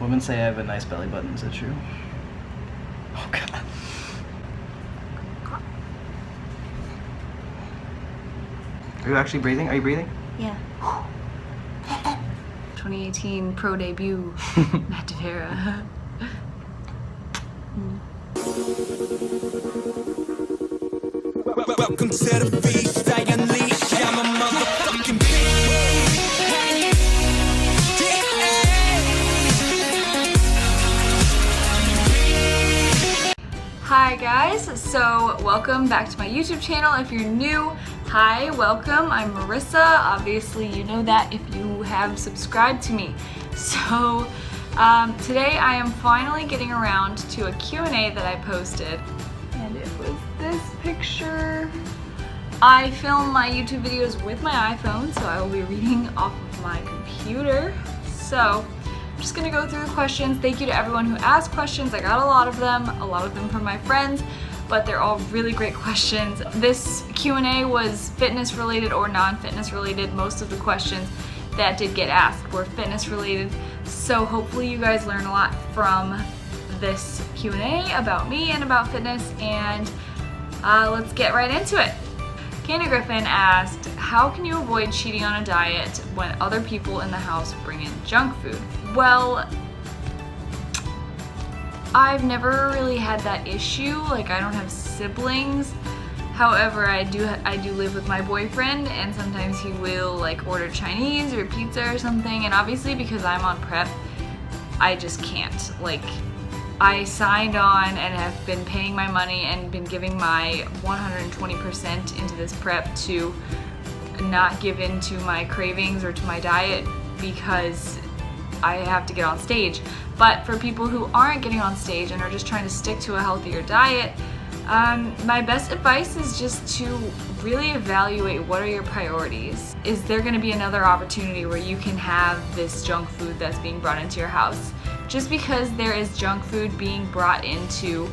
Women say I have a nice belly button. Is that true? Oh God. Are you actually breathing? Are you breathing? Yeah. 2018 pro debut, Matt DeVera. Welcome to the beast, I unleash, I'm a motherfucking beast. Hi guys, so welcome back to my YouTube channel. If you're new, hi, welcome. I'm Marissa. Obviously you know that if you have subscribed to me. So today I am finally getting around to a Q&A that I posted. And it was this picture. I film my YouTube videos with my iPhone, so I will be reading off of my computer. So I'm just gonna go through the questions. Thank you to everyone who asked questions. I got a lot of them from my friends, but they're all really great questions. This Q&A was fitness related or non-fitness related. Most of the questions that did get asked were fitness related. So hopefully you guys learn a lot from this Q&A about me and about fitness, and let's get right into it. Candy Griffin asked, how can you avoid cheating on a diet when other people in the house bring in junk food? Well, I've never really had that issue. Like, I don't have siblings. However, I do live with my boyfriend, and sometimes he will like order Chinese or pizza or something, and obviously because I'm on prep, I just can't. Like, I signed on and have been paying my money and been giving my 120% into this prep to not give in to my cravings or to my diet because I have to get on stage. But for people who aren't getting on stage and are just trying to stick to a healthier diet, my best advice is just to really evaluate what are your priorities. Is there going to be another opportunity where you can have this junk food that's being brought into your house? Just because there is junk food being brought into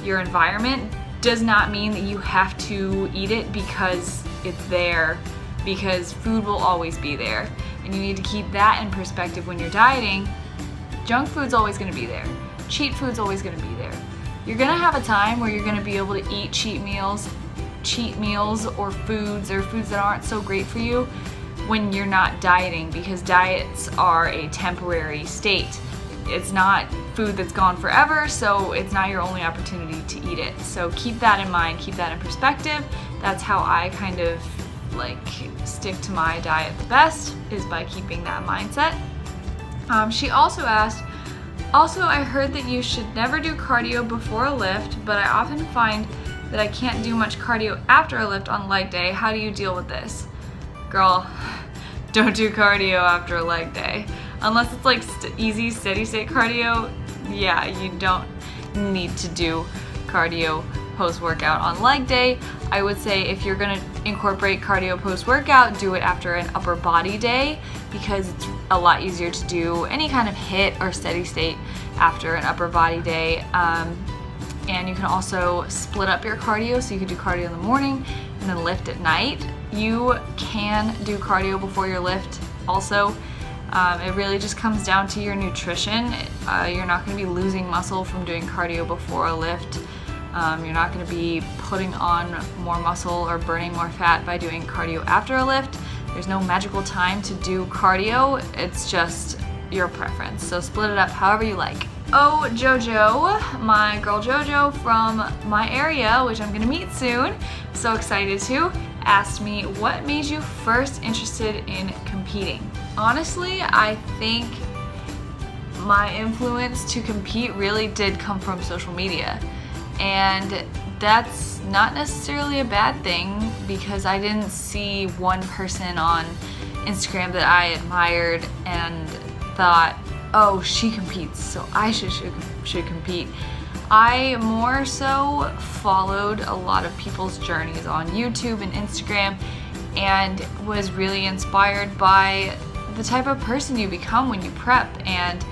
your environment does not mean that you have to eat it because it's there, because food will always be there. And you need to keep that in perspective when you're dieting. Junk food's always going to be there. Cheat food's always going to be there. You're going to have a time where you're going to be able to eat cheat meals or foods that aren't so great for you when you're not dieting, because diets are a temporary state. It's not food that's gone forever, so it's not your only opportunity to eat it. So keep that in mind, keep that in perspective. That's how I kind of like stick to my diet the best, is by keeping that mindset. She also asked, I heard that you should never do cardio before a lift, but I often find that I can't do much cardio after a lift on leg day. How do you deal with this? Girl, don't do cardio after a leg day. Unless it's like easy, steady state cardio, yeah, you don't need to do cardio post-workout on leg day. I would say if you're gonna incorporate cardio post-workout, do it after an upper body day, because it's a lot easier to do any kind of HIIT or steady state after an upper body day. And you can also split up your cardio, so you can do cardio in the morning and then lift at night. You can do cardio before your lift also. It really just comes down to your nutrition. You're not going to be losing muscle from doing cardio before a lift. You're not going to be putting on more muscle or burning more fat by doing cardio after a lift. There's no magical time to do cardio. It's just your preference. So split it up however you like. Oh, Jojo, my girl Jojo from my area, which I'm going to meet soon, so excited to, asked me, what made you first interested in competing? Honestly, I think my influence to compete really did come from social media, and that's not necessarily a bad thing, because I didn't see one person on Instagram that I admired and thought, oh, she competes, so I should compete. I more so followed a lot of people's journeys on YouTube and Instagram, and was really inspired by the type of person you become when you prep, and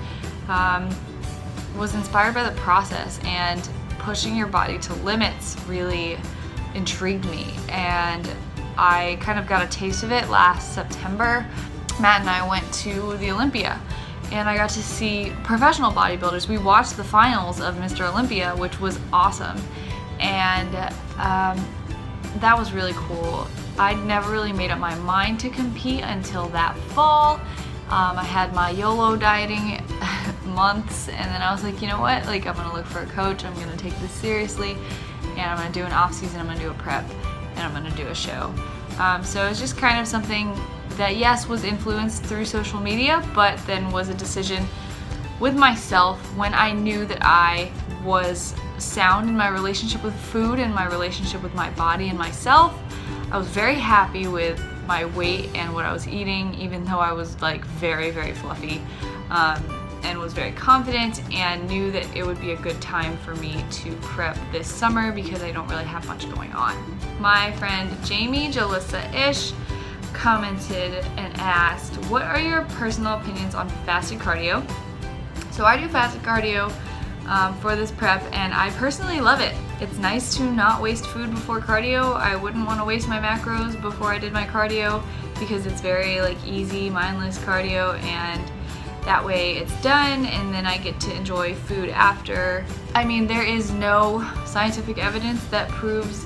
was inspired by the process, and pushing your body to limits really intrigued me, and I kind of got a taste of it last September. Matt and I went to the Olympia, and I got to see professional bodybuilders. We watched the finals of Mr. Olympia, which was awesome, and that was really cool. I'd never really made up my mind to compete until that fall. I had my YOLO dieting months, and then I was like, you know what, like, I'm gonna look for a coach, I'm gonna take this seriously, and I'm gonna do an off season, I'm gonna do a prep, and I'm gonna do a show. So it's just kind of something that, yes, was influenced through social media, but then was a decision with myself when I knew that I was sound in my relationship with food and my relationship with my body and myself. I was very happy with my weight and what I was eating, even though I was like very, very fluffy, and was very confident and knew that it would be a good time for me to prep this summer because I don't really have much going on. My friend Jamie Jalissa-ish commented and asked, what are your personal opinions on fasted cardio? So I do fasted cardio for this prep, and I personally love it. It's nice to not waste food before cardio. I wouldn't want to waste my macros before I did my cardio because it's very like easy, mindless cardio, and that way it's done and then I get to enjoy food after. I mean, there is no scientific evidence that proves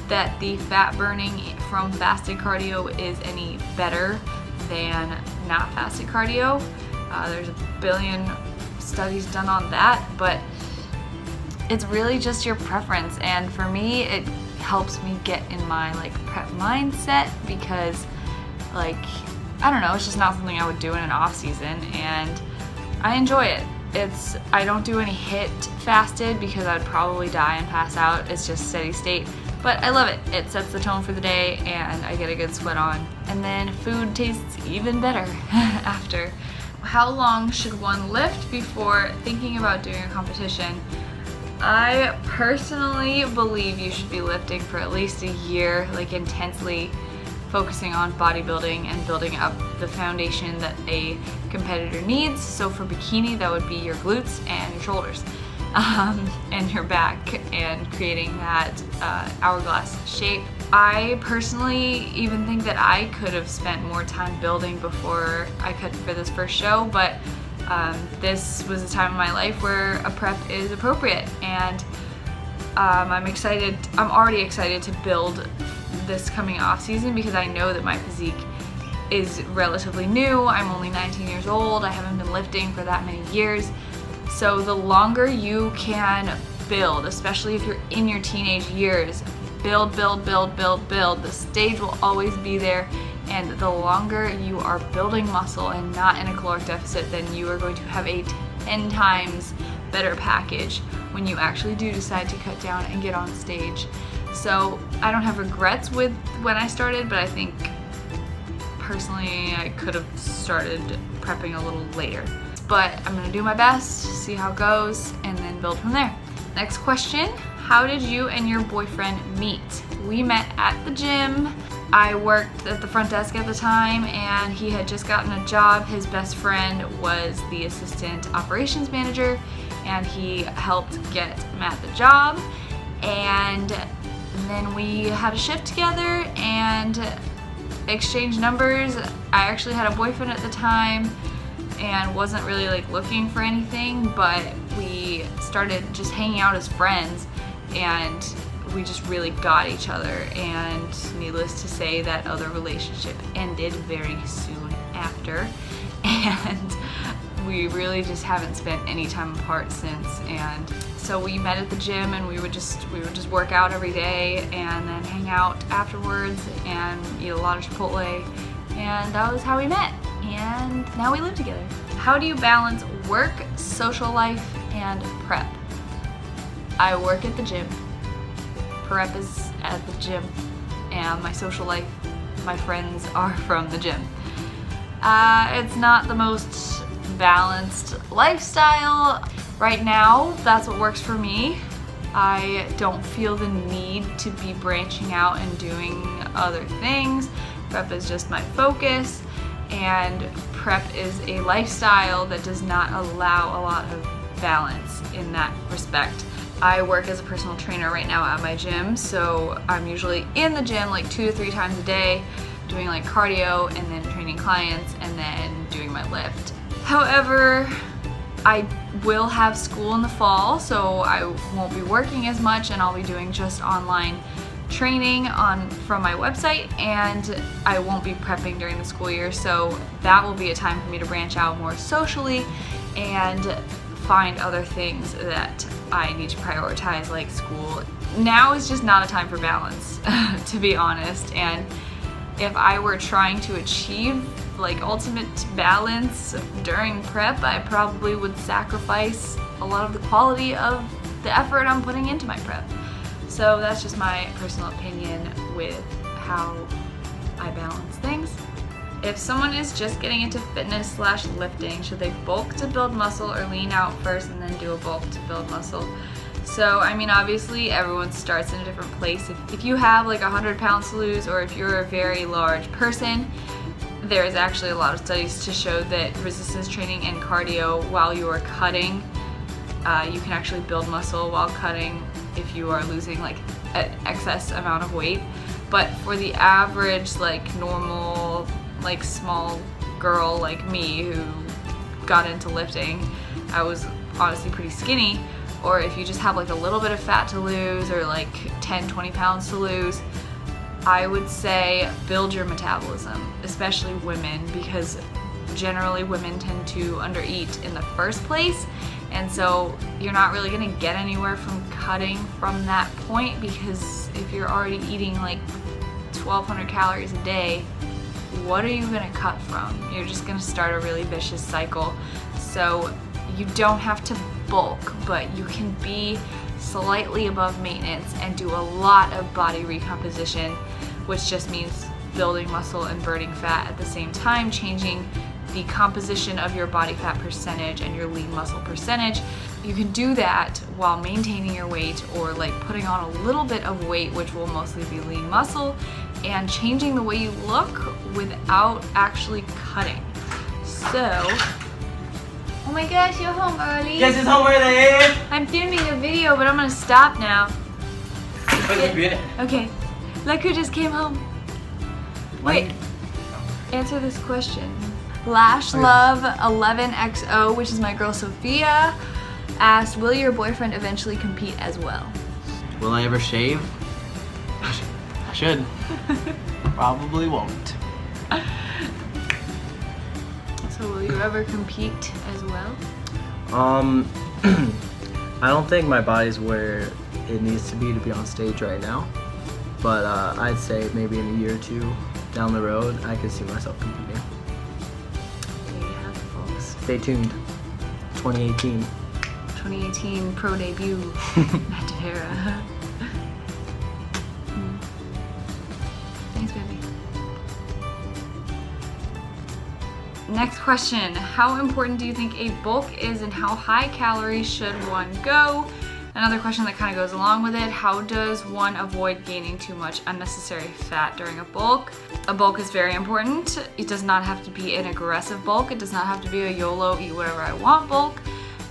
that the fat burning from fasted cardio is any better than not fasted cardio. There's a billion studies done on that, but it's really just your preference, and for me it helps me get in my like prep mindset because, like, I don't know, it's just not something I would do in an off season, and I enjoy it. I don't do any HIIT fasted because I'd probably die and pass out. It's just steady state, but I love it. It sets the tone for the day and I get a good sweat on, and then food tastes even better after. How long should one lift before thinking about doing a competition? I personally believe you should be lifting for at least a year, like intensely focusing on bodybuilding and building up the foundation that a competitor needs. So for bikini, that would be your glutes and your shoulders, and your back, and creating that hourglass shape. I personally even think that I could have spent more time building before I cut for this first show, but this was a time in my life where a prep is appropriate, and I'm already excited to build this coming off season because I know that my physique is relatively new. I'm only 19 years old. I haven't been lifting for that many years. So the longer you can build, especially if you're in your teenage years, build. The stage will always be there, and the longer you are building muscle and not in a caloric deficit, then you are going to have a 10 times better package when you actually do decide to cut down and get on stage. So I don't have regrets with when I started, but I think personally I could have started prepping a little later. But I'm gonna do my best, see how it goes, and then build from there. Next question, how did you and your boyfriend meet? We met at the gym. I worked at the front desk at the time, and he had just gotten a job. His best friend was the assistant operations manager, and he helped get Matt the job. And then we had a shift together and exchanged numbers. I actually had a boyfriend at the time and wasn't really like looking for anything, but we started just hanging out as friends, and we just really got each other, and needless to say that other relationship ended very soon after, and we really just haven't spent any time apart since. And so we met at the gym, and we would just work out every day and then hang out afterwards and eat a lot of Chipotle, and that was how we met, and now we live together. How do you balance work, social life, and prep? I work at the gym. Prep is at the gym, and my social life, my friends are from the gym. It's not the most balanced lifestyle. Right now, that's what works for me. I don't feel the need to be branching out and doing other things. Prep is just my focus, and prep is a lifestyle that does not allow a lot of balance in that respect. I work as a personal trainer right now at my gym, so I'm usually in the gym like 2 to 3 times a day, doing like cardio and then training clients and then doing my lift. However, I will have school in the fall, so I won't be working as much and I'll be doing just online training from my website, and I won't be prepping during the school year, so that will be a time for me to branch out more socially and find other things that I need to prioritize, like school. Now is just not a time for balance, to be honest, and if I were trying to achieve like ultimate balance during prep, I probably would sacrifice a lot of the quality of the effort I'm putting into my prep. So that's just my personal opinion with how I balance things. If someone is just getting into fitness / lifting, should they bulk to build muscle or lean out first and then do a bulk to build muscle? So, I mean, obviously everyone starts in a different place. If you have like 100 pounds to lose, or if you're a very large person, there is actually a lot of studies to show that resistance training and cardio while you are cutting, you can actually build muscle while cutting if you are losing like an excess amount of weight. But for the average, like normal, like small girl like me who got into lifting, I was honestly pretty skinny. Or if you just have like a little bit of fat to lose, or like 10-20 pounds to lose, I would say build your metabolism, especially women, because generally women tend to undereat in the first place, and so you're not really going to get anywhere from cutting from that point, because if you're already eating like 1,200 calories a day, what are you going to cut from? You're just going to start a really vicious cycle. So you don't have to bulk, but you can be slightly above maintenance and do a lot of body recomposition, which just means building muscle and burning fat at the same time, changing the composition of your body fat percentage and your lean muscle percentage. You can do that while maintaining your weight, or like putting on a little bit of weight, which will mostly be lean muscle, and changing the way you look without actually cutting. So, oh my gosh, you're home early. Yes, it's home early. I'm filming a video, but I'm gonna stop now. Okay, look who just came home. Wait, answer this question. Lash Love 11XO, which is my girl Sophia, asked, will your boyfriend eventually compete as well? Will I ever shave? I should. Probably won't. So will you ever compete as well? I don't think my body's where it needs to be on stage right now, but I'd say maybe in a year or two down the road, I could see myself competing. There you have it, folks. Stay tuned. 2018. 2018 pro debut, Matt DeVera. Thanks, baby. Next question. How important do you think a bulk is, and how high calories should one go? Another question that kind of goes along with it. How does one avoid gaining too much unnecessary fat during a bulk? A bulk is very important. It does not have to be an aggressive bulk. It does not have to be a YOLO, eat whatever I want bulk.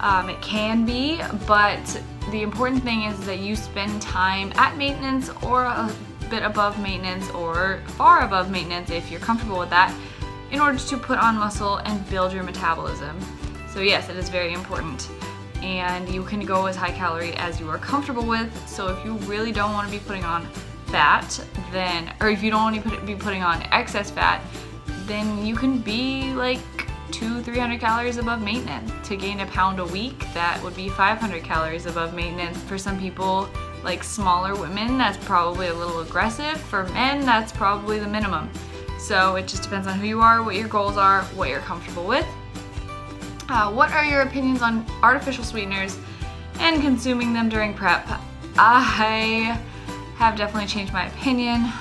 It can be, but the important thing is that you spend time at maintenance, or a bit above maintenance, or far above maintenance if you're comfortable with that, in order to put on muscle and build your metabolism. So yes, it is very important. And you can go as high calorie as you are comfortable with. So if you really don't want to be putting on fat, then, or if you don't want to be putting on excess fat, then you can be like 200-300 calories above maintenance. To gain a pound a week, that would be 500 calories above maintenance. For some people, like smaller women, that's probably a little aggressive. For men, that's probably the minimum. So it just depends on who you are, what your goals are, what you're comfortable with. What are your opinions on artificial sweeteners and consuming them during prep? I have definitely changed my opinion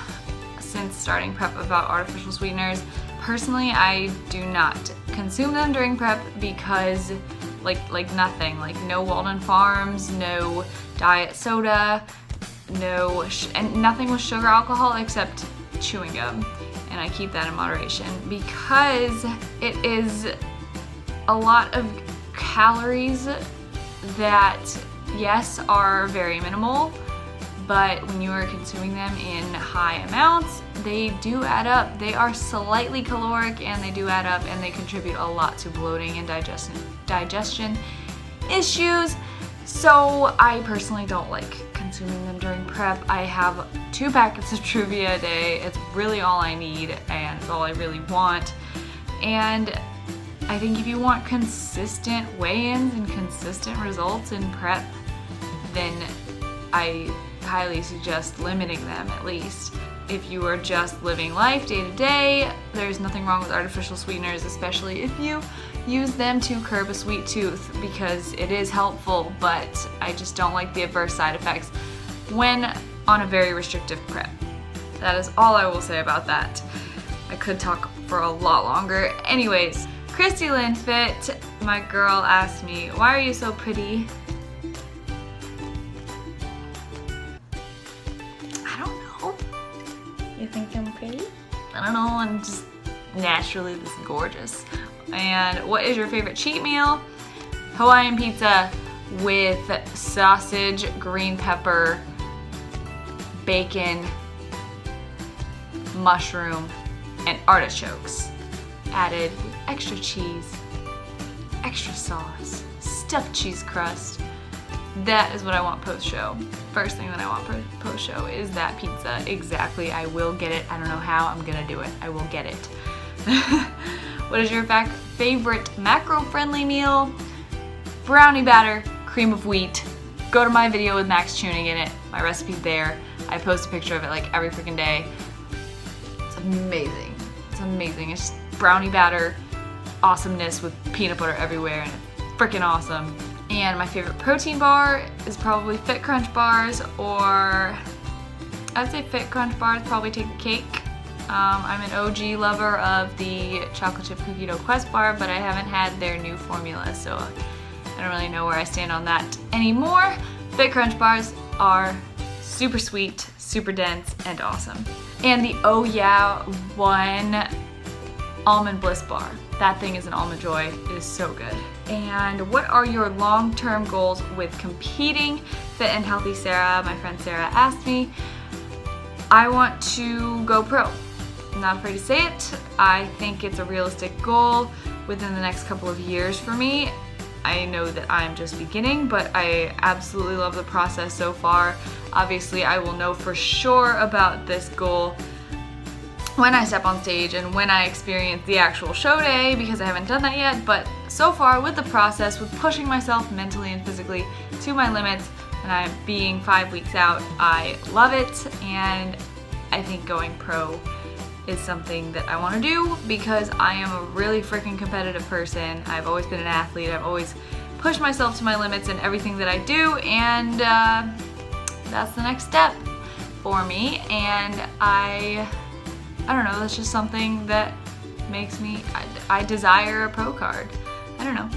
since starting prep about artificial sweeteners. Personally, I do not consume them during prep because like nothing, like no Walden Farms, no diet soda, and nothing with sugar alcohol except chewing gum. And I keep that in moderation because it is a lot of calories that, yes, are very minimal, but when you are consuming them in high amounts, they do add up. They are slightly caloric and they do add up, and they contribute a lot to bloating and digestion issues. So I personally don't like consuming them during prep. I have 2 packets of Truvia a day. It's really all I need and it's all I really want. And I think if you want consistent weigh-ins and consistent results in prep, then I highly suggest limiting them at least. If you are just living life day to day, there's nothing wrong with artificial sweeteners, especially if you use them to curb a sweet tooth, because it is helpful, but I just don't like the adverse side effects when on a very restrictive prep. That is all I will say about that. I could talk for a lot longer. Anyways, Christy Lynn Fit, my girl, asked me, why are you so pretty? I don't know. You think I'm pretty? I don't know, I'm just naturally this gorgeous. And what is your favorite cheat meal? Hawaiian pizza with sausage, green pepper, bacon, mushroom, and artichokes. Added with extra cheese, extra sauce, stuffed cheese crust. That is what I want post-show. First thing that I want post-show is that pizza. Exactly, I will get it. I don't know how, I'm gonna do it. I will get it. What is your favorite macro-friendly meal? Brownie batter, cream of wheat. Go to my video with Max tuning in it. My recipe's there. I post a picture of it like every freaking day. It's amazing. It's amazing. It's just brownie batter awesomeness with peanut butter everywhere, and it's freaking awesome. And my favorite protein bar is probably Fit Crunch bars, or I'd say Fit Crunch bars probably take the cake. I'm an OG lover of the chocolate chip cookie dough Quest bar, but I haven't had their new formula, so I don't really know where I stand on that anymore. Fit Crunch bars are super sweet, super dense, and awesome. And the Oh Yeah One Almond Bliss bar. That thing is an almond joy. It is so good. And what are your long-term goals with competing? Fit and Healthy Sarah, my friend Sarah, asked me. I want to go pro. I'm not afraid to say it. I think it's a realistic goal within the next couple of years for me. I know that I'm just beginning, but I absolutely love the process so far. Obviously, I will know for sure about this goal when I step on stage and when I experience the actual show day, because I haven't done that yet. But so far with the process, with pushing myself mentally and physically to my limits, and I'm being 5 weeks out, I love it, and I think going pro is something that I want to do because I am a really freaking competitive person. I've always been an athlete. I've always pushed myself to my limits in everything that I do, and that's the next step for me. And I don't know, that's just something that makes me, I desire a pro card. I don't know,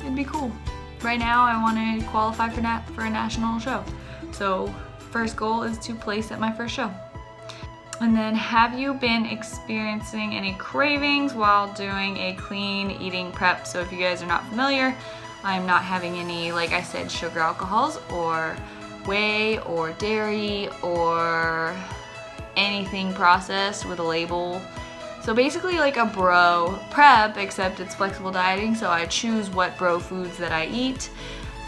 it'd be cool. Right now I want to qualify for a national show. So first goal is to place at my first show. And then, have you been experiencing any cravings while doing a clean eating prep? So if you guys are not familiar, I'm not having any, like I said, sugar alcohols or whey or dairy or anything processed with a label. So basically like a bro prep, except it's flexible dieting, so I choose what bro foods that I eat.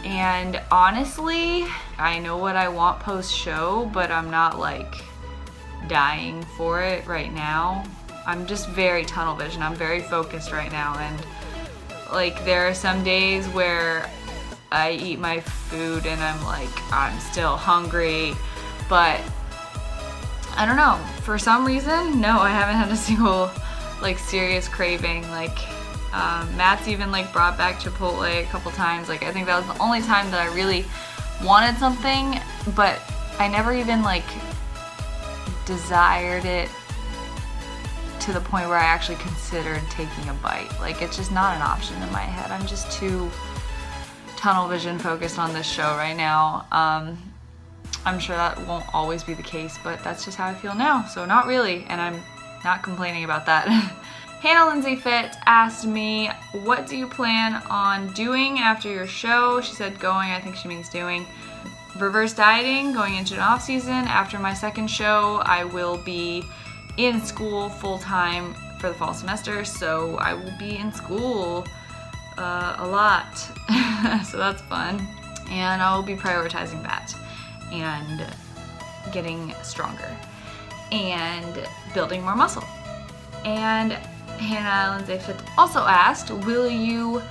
And honestly, I know what I want post-show, but I'm not like dying for it right now. I'm just very tunnel vision. I'm very focused right now, and like there are some days where I eat my food and I'm like, I'm still hungry, but I don't know, for some reason, no, I haven't had a single like serious craving. Like Matt's even like brought back Chipotle a couple times. Like I think that was the only time that I really wanted something, but I never even like desired it to the point where I actually considered taking a bite. Like it's just not an option in my head. I'm just too tunnel vision focused on this show right now. I'm sure that won't always be the case, but that's just how I feel now. So not really, and I'm not complaining about that. Hannah Lindsay Fit asked me, what do you plan on doing after your show? She said going, I think she means doing. reverse dieting going into an off season. After my second show, I will be in school full time for the fall semester, so I will be in school a lot. So that's fun, and I'll be prioritizing that and getting stronger and building more muscle. And Hannah Lindsay Fitz also asked, will you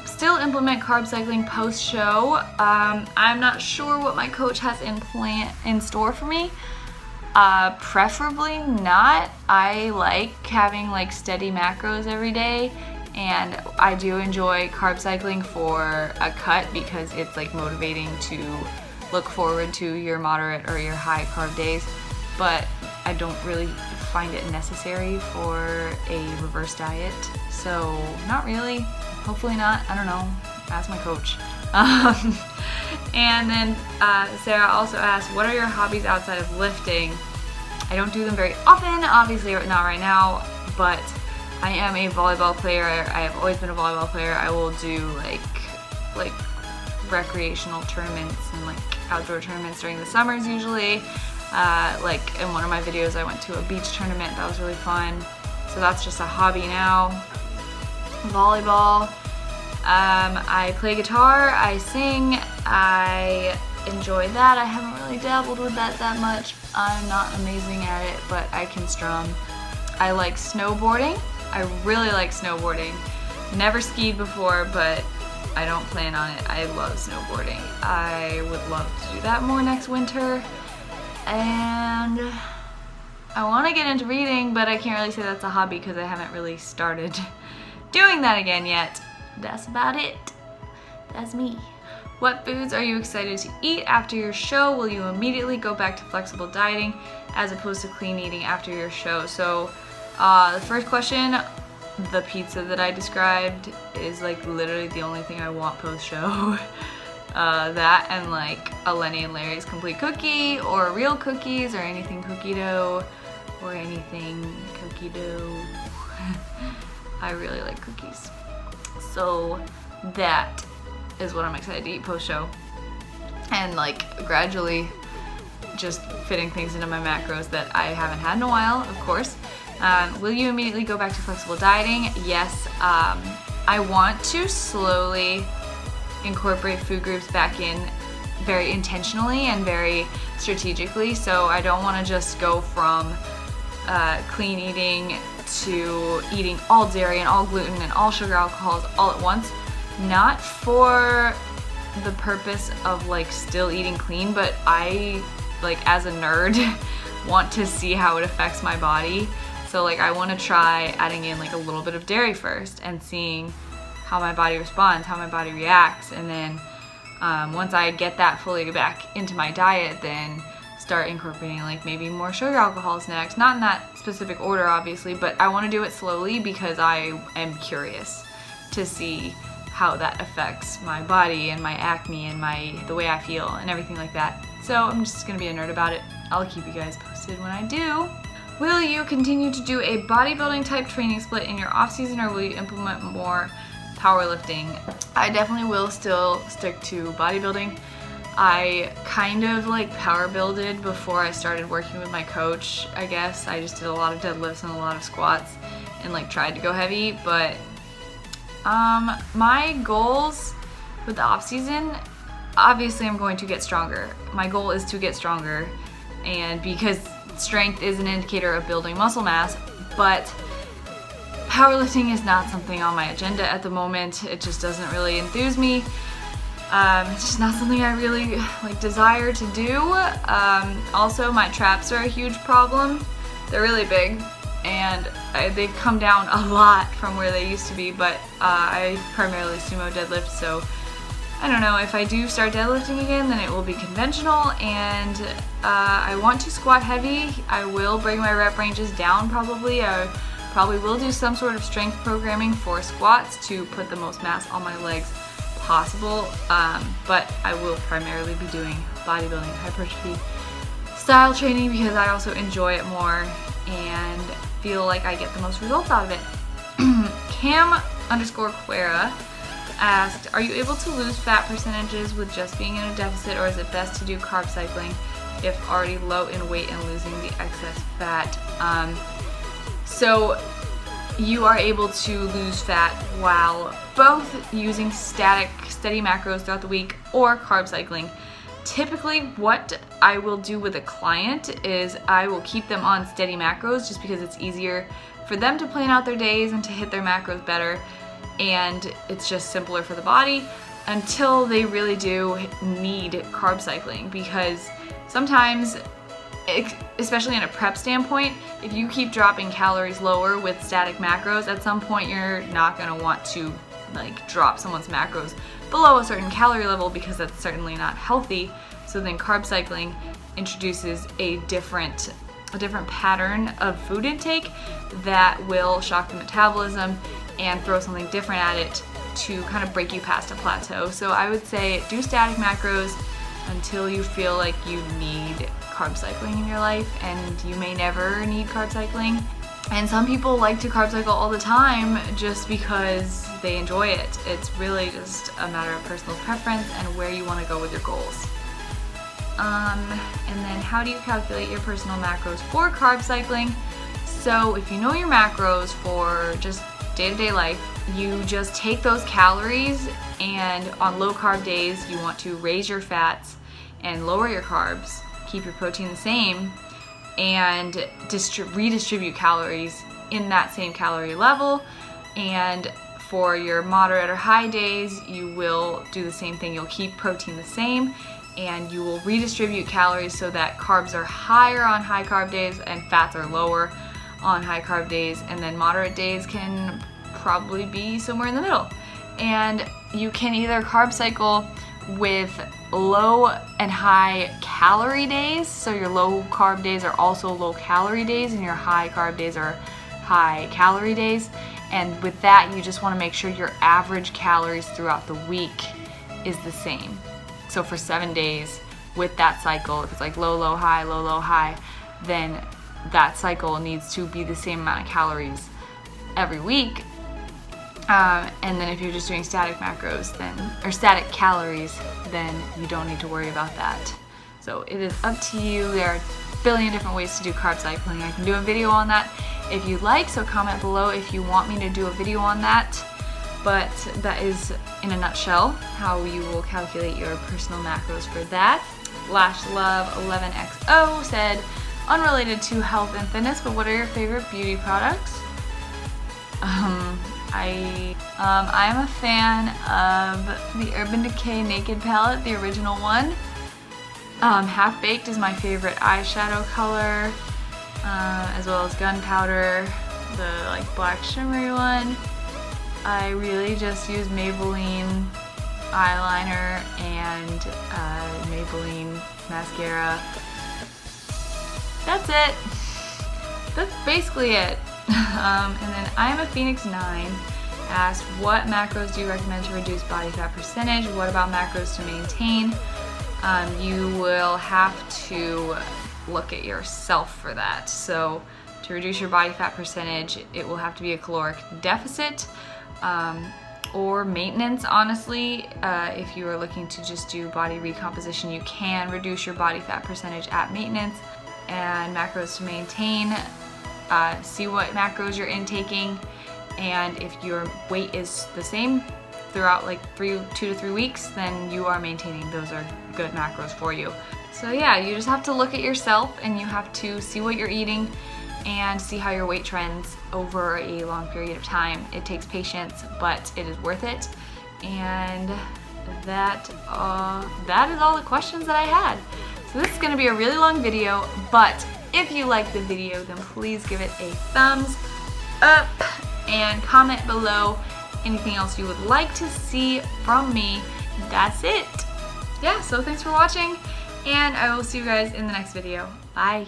still implement carb cycling post-show? I'm not sure what my coach has in store for me. Preferably not. I like having like steady macros every day, and I do enjoy carb cycling for a cut because it's like motivating to look forward to your moderate or your high carb days, but I don't really find it necessary for a reverse diet, so not really. Hopefully not. I don't know. Ask my coach. And then Sarah also asked, what are your hobbies outside of lifting? I don't do them very often, obviously not right now, but I am a volleyball player. I have always been a volleyball player. I will do like recreational tournaments and like outdoor tournaments during the summers usually. Like in one of my videos, I went to a beach tournament. That was really fun. So that's just a hobby now. Volleyball. I play guitar, I sing, I enjoy that. I haven't really dabbled with that much. I'm not amazing at it, but I can strum. I like snowboarding. I really like snowboarding. Never skied before, but I don't plan on it. I love snowboarding. I would love to do that more next winter. And I want to get into reading, but I can't really say that's a hobby because I haven't really started doing that again yet. That's about it. That's me. What foods are you excited to eat after your show? Will you immediately go back to flexible dieting as opposed to clean eating after your show? So the first question, the pizza that I described is like literally the only thing I want post-show. That and like a Lenny and Larry's complete cookie or real cookies or anything cookie dough or anything cookie dough. I really like cookies. So that is what I'm excited to eat post-show. And like gradually just fitting things into my macros that I haven't had in a while, of course. Will you immediately go back to flexible dieting? Yes. I want to slowly incorporate food groups back in very intentionally and very strategically. So I don't want to just go from clean eating to eating all dairy and all gluten and all sugar alcohols all at once. Not for the purpose of like still eating clean, but I like as a nerd want to see how it affects my body. So like I want to try adding in like a little bit of dairy first and seeing how my body responds, how my body reacts, and then once I get that fully back into my diet, then start incorporating like maybe more sugar alcohols next. Not in that specific order obviously, but I want to do it slowly because I am curious to see how that affects my body and my acne and the way I feel and everything like that. So I'm just gonna be a nerd about it. I'll keep you guys posted when I do. Will you continue to do a bodybuilding type training split in your off season, or will you implement more powerlifting? I definitely will still stick to bodybuilding. I kind of like power builded before I started working with my coach, I guess. I just did a lot of deadlifts and a lot of squats and like tried to go heavy, but my goals with the off season, obviously I'm going to get stronger. My goal is to get stronger, and because strength is an indicator of building muscle mass, but powerlifting is not something on my agenda at the moment. It just doesn't really enthuse me. It's just not something I really like desire to do. Also, my traps are a huge problem. They're really big, and they've come down a lot from where they used to be, but I primarily sumo deadlift, so I don't know. If I do start deadlifting again, then it will be conventional, and I want to squat heavy. I will bring my rep ranges down probably. I probably will do some sort of strength programming for squats to put the most mass on my legs possible, but I will primarily be doing bodybuilding hypertrophy style training because I also enjoy it more and feel like I get the most results out of it. Cam_Quera asked, are you able to lose fat percentages with just being in a deficit, or is it best to do carb cycling if already low in weight and losing the excess fat? So you are able to lose fat while both using steady macros throughout the week or carb cycling. Typically what I will do with a client is I will keep them on steady macros just because it's easier for them to plan out their days and to hit their macros better, and it's just simpler for the body until they really do need carb cycling, because sometimes, especially in a prep standpoint, if you keep dropping calories lower with static macros, at some point you're not going to want to like drop someone's macros below a certain calorie level, because that's certainly not healthy. So then carb cycling introduces a different pattern of food intake that will shock the metabolism and throw something different at it to kind of break you past a plateau. So I would say do static macros until you feel like you need carb cycling in your life, and you may never need carb cycling. And some people like to carb cycle all the time just because they enjoy it. It's really just a matter of personal preference and where you want to go with your goals. And then how do you calculate your personal macros for carb cycling? So if you know your macros for just day-to-day life, you just take those calories, and on low carb days you want to raise your fats and lower your carbs, keep your protein the same, and redistribute calories in that same calorie level. And for your moderate or high days, you will do the same thing. You'll keep protein the same, and you will redistribute calories so that carbs are higher on high carb days and fats are lower on high carb days, and then moderate days can probably be somewhere in the middle. And you can either carb cycle with low and high calorie days, so your low carb days are also low calorie days and your high carb days are high calorie days. And with that, you just want to make sure your average calories throughout the week is the same. So for 7 days with that cycle, if it's like low, low, high, then that cycle needs to be the same amount of calories every week. And then if you're just doing static macros, or static calories, then you don't need to worry about that. So it is up to you. There are a billion different ways to do carb cycling. I can do a video on that if you'd like, so comment below if you want me to do a video on that. But that is, in a nutshell, how you will calculate your personal macros for that. LashLove11XO said, unrelated to health and fitness, but what are your favorite beauty products? I'm a fan of the Urban Decay Naked Palette, the original one. Half Baked is my favorite eyeshadow color, as well as Gunpowder, the like black shimmery one. I really just use Maybelline eyeliner and Maybelline mascara. That's it. That's basically it. And then I'm a Phoenix 9 asked, what macros do you recommend to reduce body fat percentage? What about macros to maintain? You will have to look at yourself for that. So to reduce your body fat percentage, it will have to be a caloric deficit or maintenance. Honestly, if you are looking to just do body recomposition, you can reduce your body fat percentage at maintenance. And macros to maintain, see what macros you're intaking, and if your weight is the same throughout like 2 to 3 weeks, then you are maintaining. Those are good macros for you. So yeah, you just have to look at yourself, and you have to see what you're eating and see how your weight trends over a long period of time. It takes patience, but it is worth it. And that is all the questions that I had. So this is going to be a really long video, but if you like the video, then please give it a thumbs up and comment below anything else you would like to see from me. That's it. Yeah, so thanks for watching, and I will see you guys in the next video. Bye.